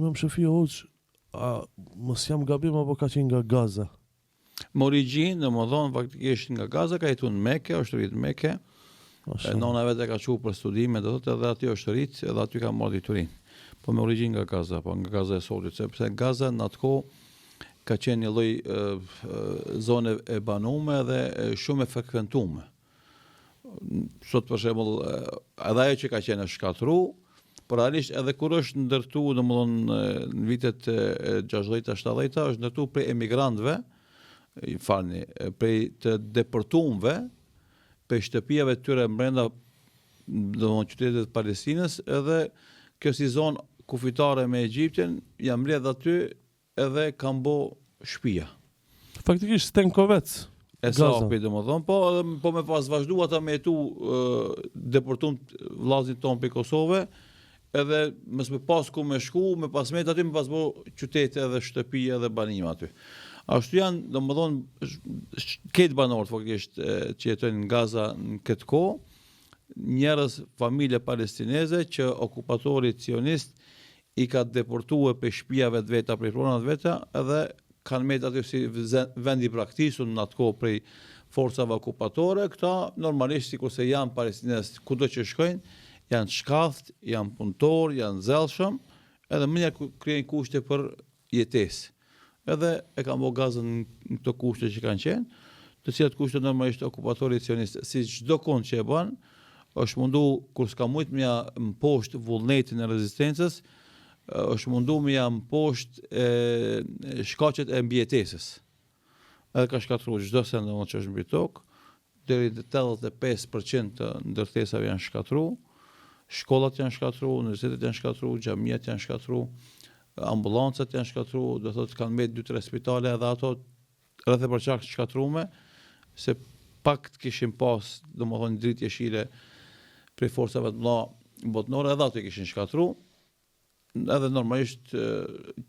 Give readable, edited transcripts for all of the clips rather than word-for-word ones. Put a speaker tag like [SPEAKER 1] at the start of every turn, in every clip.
[SPEAKER 1] Imam Shafiu Hoxh, mos jam gabim apo ka qenë nga Gaza?
[SPEAKER 2] Më origjinë, domethënë faktikisht nga Gaza, ka jetuar në Mekë, është rritur në Mekë. Nona vetë ka qenë për studime, do thotë edhe aty është rrit, edhe aty ka marrë diturinë. Po me origjinë nga Gaza, po nga Gaza e Sotit, sepse Gaza në atë kohë ka qenë një lloj zone e banuar dhe shumë e frekventuar. Sot për shembull, edhe ajo që ka qenë shkatruar, por realisht edhe kur është ndërtuar domethënë në vitet 60-70 është ndërtuar prej emigrantëve, prej të deportuarve, prej shtëpiave të tyre brenda domethënë qytetit të Palestinës, edhe kjo si zonë kufitare me Egjiptin, janë mbledh aty edhe kanë bë shtëpia.
[SPEAKER 1] Faktikisht Stenkovec.
[SPEAKER 2] E sapi domethënë, po me pas vazhdu ata me jetu deportuar vllazit ton për Kosovë, edhe mos me pas ku me shku, me pas me aty me pas bë qytet edhe shtëpi edhe banim aty. Ashtu janë, domethënë, këtë banorët faktikisht që jetojnë në Gaza në këtë kohë, njerëz, familje palestineze që okupatori cionist i ka deportuar për shtëpiave të veta, për pronat veta, edhe kanë met aty si vendi praktisur në atë kohë prej forcave okupatore. Këta normalisht sikurse janë palestinezë kudo që shkojnë, janë shkathët, janë punëtor, janë zellshëm, edhe mënja krijojnë kushte për jetesë. Edhe e kanë bërë Gazën në këto kushte që kanë qenë, të cilat kushte normalisht okupatori cionist, si çdo kund që e bën, është mundu kur s'ka mujt me ja mposhtë vullnetin e rezistencës, është mundu me ja mposhtë shkaqet e mbijetesës. Edhe ka shkatruar çdo send që është mbi tokë, deri në 85% të ndërtesave janë shkatruar. Shkollat janë shkatruar, universitetet janë shkatruar, xhamiat janë shkatruar, ambulancat janë shkatruar, do thotë kanë mbet 2-3 spitale edhe ato rreth e përçak shkatruame, se pak të kishin pas, domethënë dritë jeshile prej forcave të mëdha botnore, edhe ato kishin shkatruar. Edhe normalisht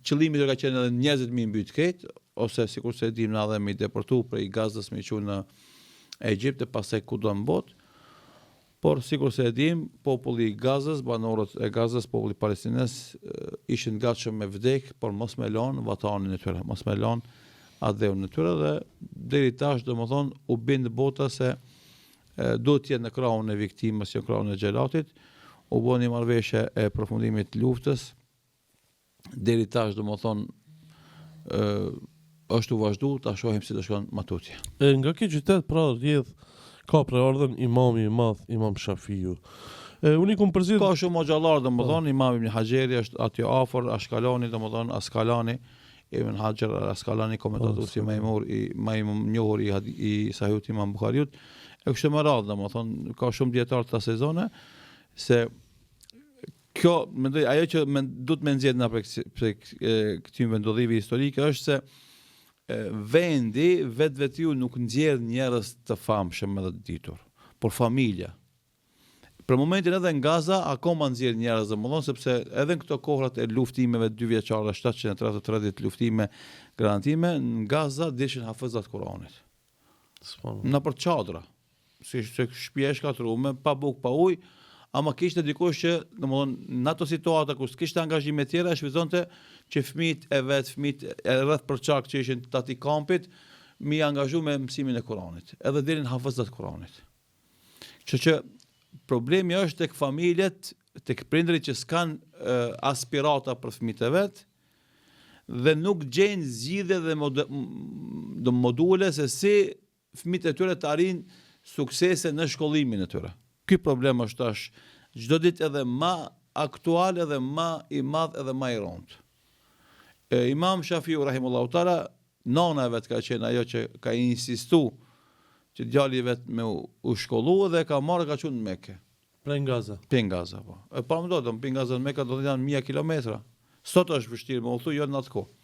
[SPEAKER 2] qëllimi ka qenë edhe njerëzit me mbyt këtë, ose sikurse e dim na edhe me deportu prej Gazës me çu në Egjipt e pastaj kudo në botë. Por sikur se e dim, populli i Gazës, banorët e Gazës, populli palestinez ishin gatshëm me vdek, por mos me lënë vatanin e tyre, mos me lënë adheun e tyre, dhe deri tash domethënë u bind bota se duhet të jetë në krahun e viktimës, jo krahun e xhelatit. U bën një marrëveshje e përfundimit të luftës. Deri tash domethënë është u vazhdu, ta shohim si do shkon matutje.
[SPEAKER 1] Nga ky qytet pra rrjedh ka preordhën imami i madh, Imam Shafiu. Unë kom përzgjedhur
[SPEAKER 2] ka shumë xhallar domethënë, Imam Ibn Hajeri është aty afër, Ashkalani domethënë, Askalani, Ibn Hajar Askalani, komentatorësi më i njohur i Sahihut Imam Buhariut. E kështu me radhë domethënë, ka shumë dietar të sezone se kjo mendoj ajo që duhet më nxjerr nga këtij vendodhimi historik është se vendi vetvetiu nuk nxjerr njerëz të famshëm edhe të ditur, por familja. Për momentin edhe në Gaza akoma nxjerr njerëz domosdoshmë, sepse edhe në këto kohrat e luftimeve 2 vjeçare, 733 luftime garantime, në Gaza dishin hafizat Kuranit. Në për çadra, si shtëpia e shkatruar pa bukë, pa ujë, ama kishte dikush që domethënë në ato situata kur s'kishte angazhime të tjera, shfrytëzonte që fëmijët e vet, fëmijët e rreth përçak që ishin të atij kampit, mi angazhu me mësimin e Kuranit, edhe deri në hafizat Kuranit. Kështu që problemi është tek familjet, tek prindërit që s'kan aspirata për fëmijët e vet dhe nuk gjejnë zgjidhje dhe module se si fëmijët e tyre të arrijnë suksese në shkollimin e tyre. Ky problem është tash çdo ditë edhe më aktual, edhe më i madh, edhe më i rëndë. Imam Shafiu rahimullahu taala, nona e vet ka qenë ajo që ka insistu që djali i vet me u shkollu dhe ka marrë ka qenë në Mekë.
[SPEAKER 1] Prej Gaza.
[SPEAKER 2] Prej Gaza po. Pa më do të Gaza në Mekë do të janë 1000 kilometra. Sot është vështirë, më u thu jo në atë kohë.